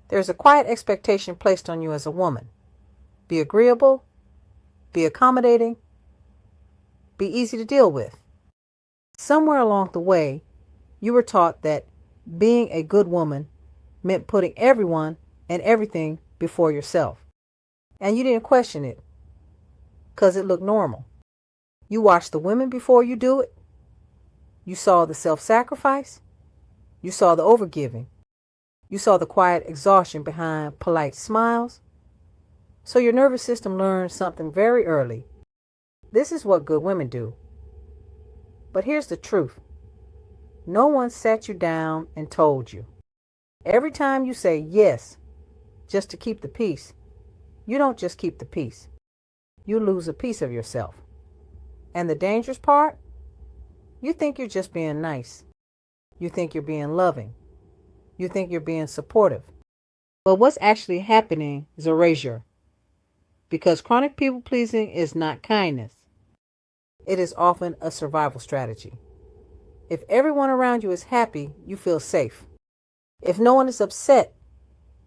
There's a quiet expectation placed on you as a woman. Be agreeable, be accommodating, be easy to deal with. Somewhere along the way, you were taught that being a good woman meant putting everyone and everything before yourself. And you didn't question it because it looked normal. You watched the women before you do it. You saw the self-sacrifice. You saw the overgiving. You saw the quiet exhaustion behind polite smiles. So your nervous system learned something very early. This is what good women do. But here's the truth. No one sat you down and told you. Every time you say yes, just to keep the peace, you don't just keep the peace. You lose a piece of yourself. And the dangerous part? You think you're just being nice. You think you're being loving. You think you're being supportive. But what's actually happening is erasure. Because chronic people pleasing is not kindness. It is often a survival strategy. If everyone around you is happy, you feel safe. If no one is upset,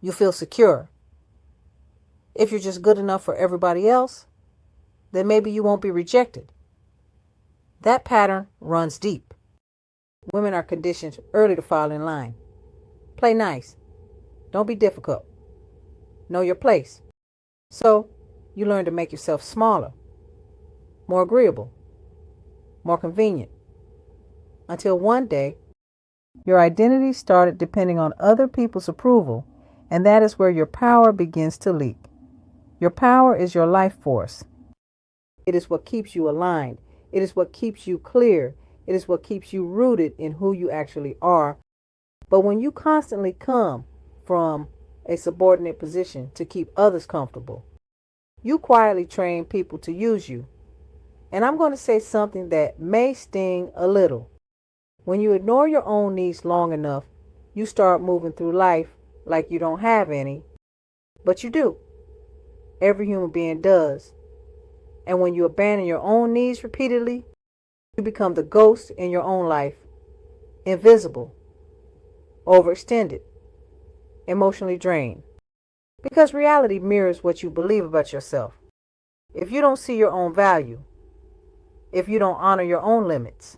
you feel secure. If you're just good enough for everybody else, then maybe you won't be rejected. That pattern runs deep. Women are conditioned early to fall in line. Play nice. Don't be difficult. Know your place. So, you learn to make yourself smaller, more agreeable, more convenient. Until one day, your identity started depending on other people's approval, and that is where your power begins to leak. Your power is your life force. It is what keeps you aligned. It is what keeps you clear. It is what keeps you rooted in who you actually are. But when you constantly come from a subordinate position to keep others comfortable, you quietly train people to use you. And I'm going to say something that may sting a little. When you ignore your own needs long enough, you start moving through life like you don't have any, but you do. Every human being does. And when you abandon your own needs repeatedly, you become the ghost in your own life, invisible, overextended, emotionally drained. Because reality mirrors what you believe about yourself. If you don't see your own value, if you don't honor your own limits,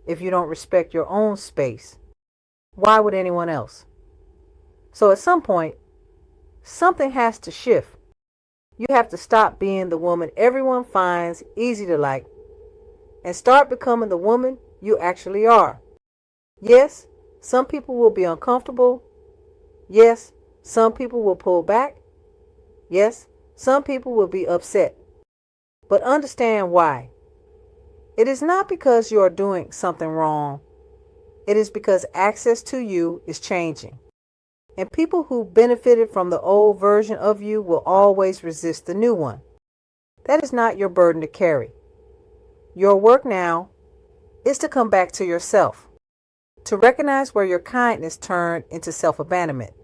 if you don't respect your own space, why would anyone else? So at some point, something has to shift. You have to stop being the woman everyone finds easy to like and start becoming the woman you actually are. Yes, some people will be uncomfortable. Yes, some people will pull back. Yes, some people will be upset. But understand why. It is not because you are doing something wrong. It is because access to you is changing. And people who benefited from the old version of you will always resist the new one. That is not your burden to carry. Your work now is to come back to yourself, to recognize where your kindness turned into self-abandonment,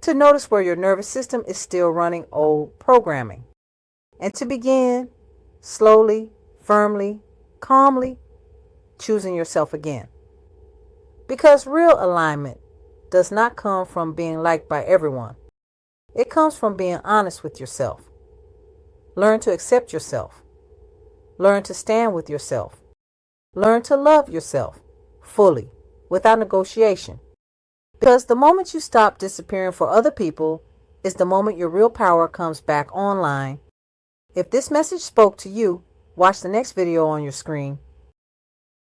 to notice where your nervous system is still running old programming, and to begin slowly, firmly, calmly choosing yourself again. Because real alignment does not come from being liked by everyone. It comes from being honest with yourself. Learn to accept yourself. Learn to stand with yourself. Learn to love yourself fully, without negotiation. Because the moment you stop disappearing for other people is the moment your real power comes back online. If this message spoke to you, watch the next video on your screen